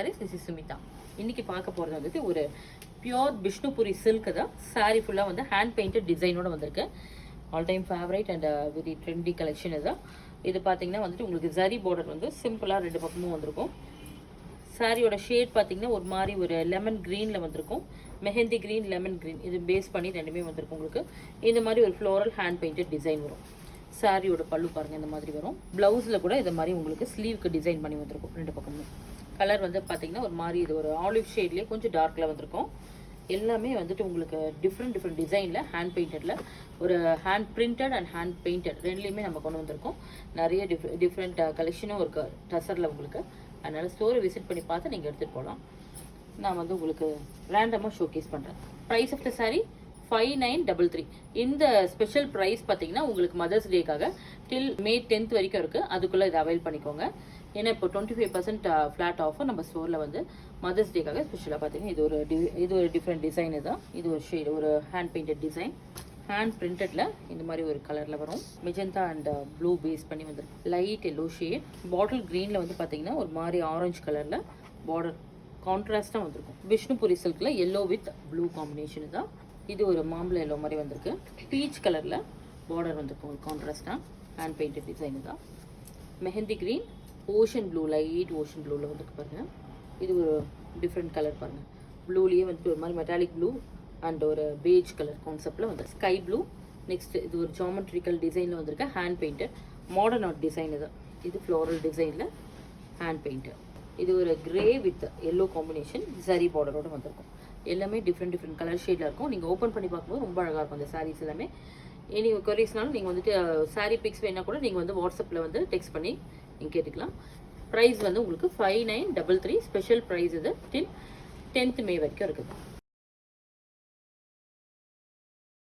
This is Sumita. இன்னைக்கு பார்க்க போறது வந்து ஒரு பியூர் பிஷ்ணுபுரி சில்க் தான். saree ஃபுல்லா வந்து ஹேண்ட் பெயிண்டட் டிசைனோட வந்திருக்கு. All time favourite and very trendy collection இதுதான். இது பாத்தீங்கன்னா வந்து உங்களுக்கு ஜரி border வந்து சிம்பிளா ரெண்டு பக்கமும் வந்திருக்கும். சாரியோட ஷேட் பாத்தீங்கன்னா ஒரு மாதிரி ஒரு லெமன் கிரீன்ல வந்திருக்கும். மெஹந்தி கிரீன், லெமன் கிரீன் இது பேஸ் பண்ணி ரெண்டுமே வந்திருக்கும் உங்களுக்கு. இந்த மாதிரி ஒரு ஃப்ளோரல் ஹேண்ட் பெயிண்டட் டிசைன் வரும். சாரியோட பல்லு பாருங்க இந்த மாதிரி வரும். பிளவுஸ்ல கூட இந்த மாதிரி உங்களுக்கு ஸ்லீவ்க்கு டிசைன் பண்ணி வந்திருக்கும் ரெண்டு பக்கமும். கலர் வந்து பாத்தீங்கன்னா ஒரு மாதிரி இது ஒரு ஆலிவ் ஷேட்லயே கொஞ்சம் டார்க்ல வந்திருக்கும். எல்லாமே வந்துட்டு உங்களுக்கு டிஃப்ரெண்ட் டிசைன்ல ஹேண்ட் பெயிண்டட்ல ஒரு hand printed and hand painted ரெண்டுலயுமே நம்ம கொண்டு வந்திருக்கோம். நிறைய டிஃப்ரெண்ட் கலெக்ஷனும் இருக்கு டசர்ல உங்களுக்கு. அதனால ஸ்டோரை விசிட் பண்ணி பார்த்து நீங்க எடுத்துட்டு போகலாம். நான் வந்து உங்களுக்கு ரேண்டமா ஷோகேஸ் பண்றேன். Price of the sari 5933. இந்த ஸ்பெஷல் பிரைஸ் பார்த்தீங்கன்னா உங்களுக்கு மதர்ஸ் டேக்காக டில் மே 10th வரைக்கும் இருக்கு. அதுக்குள்ள இதை அவைல் பண்ணிக்கோங்க. ஏன்னா இப்போ 25% ஃபிளாட் ஆஃபர் நம்ம ஸ்டோர்ல வந்து மதர்ஸ் டேக்காக ஸ்பெஷலாக பார்த்தீங்கன்னா இது ஒரு டிஃப்ரெண்ட் டிசைன் தான். இது ஒரு ஷேட் ஒரு ஹேண்ட் பெயிண்டட் டிசைன். ஹேண்ட் பிரிண்டட்ல இந்த மாதிரி ஒரு கலர்ல வரும். மெஜந்தா அண்ட் ப்ளூ பேஸ் பண்ணி வந்துருக்கு. Light yellow shade. பாட்டில் கிரீன்ல வந்து பார்த்தீங்கன்னா ஒரு மாதிரி ஆரஞ்சு கலர்ல பார்டர் கான்ட்ராஸ்டா வந்திருக்கும். விஷ்ணுபுரி சில்க்ல எல்லோ வித் ப்ளூ காம்பினேஷன் தான். இது ஒரு மாம்பழ எல்லோ மாதிரி வந்திருக்கு. பீச் கலர்ல பார்டர் வந்திருக்கும் ஒரு கான்ட்ராஸ்டா. ஹேண்ட் பெயிண்டட் டிசைன் தான். Mehndi green, ocean blue, light ocean ப்ளூல வந்துருக்கு பாருங்க. இது ஒரு டிஃப்ரெண்ட் கலர் பாருங்க. ப்ளூலயே வந்து ஒரு மாதிரி மெட்டாலிக் ப்ளூ அண்ட் ஒரு பேஜ் கலர் கான்செப்ட்ல வந்து ஸ்கை ப்ளூ. நெக்ஸ்ட் இது ஒரு ஜியோமெட்ரிக்கல் டிசைன்ல வந்திருக்கு. Hand painted modern art design இது. இது ஃப்ளோரல் டிசைன்ல ஹேண்ட் பெயிண்டட். இது ஒரு grey with yellow combination zari பார்டரோட வந்திருக்கும். எல்லாமே டிஃப்ரெண்ட் கலர் ஷேட்ல இருக்கும். நீங்க ஓப்பன் பண்ணி பார்க்கும்போது ரொம்ப அழகா இருக்கும் அந்த சாரீஸ் எல்லாமே. எனி கொரீஸ்னாலும் நீங்க வந்துட்டு சாரீ பிக்ஸ் வேணா கூட நீங்க வந்து வாட்ஸ்அப்ல வந்து டெக்ஸ்ட் பண்ணி நீங்க கேட்டுக்கலாம். பிரைஸ் வந்து உங்களுக்கு 5933 ஸ்பெஷல் பிரைஸ் இது டில் 10th மே வரைக்கும் இருக்குது.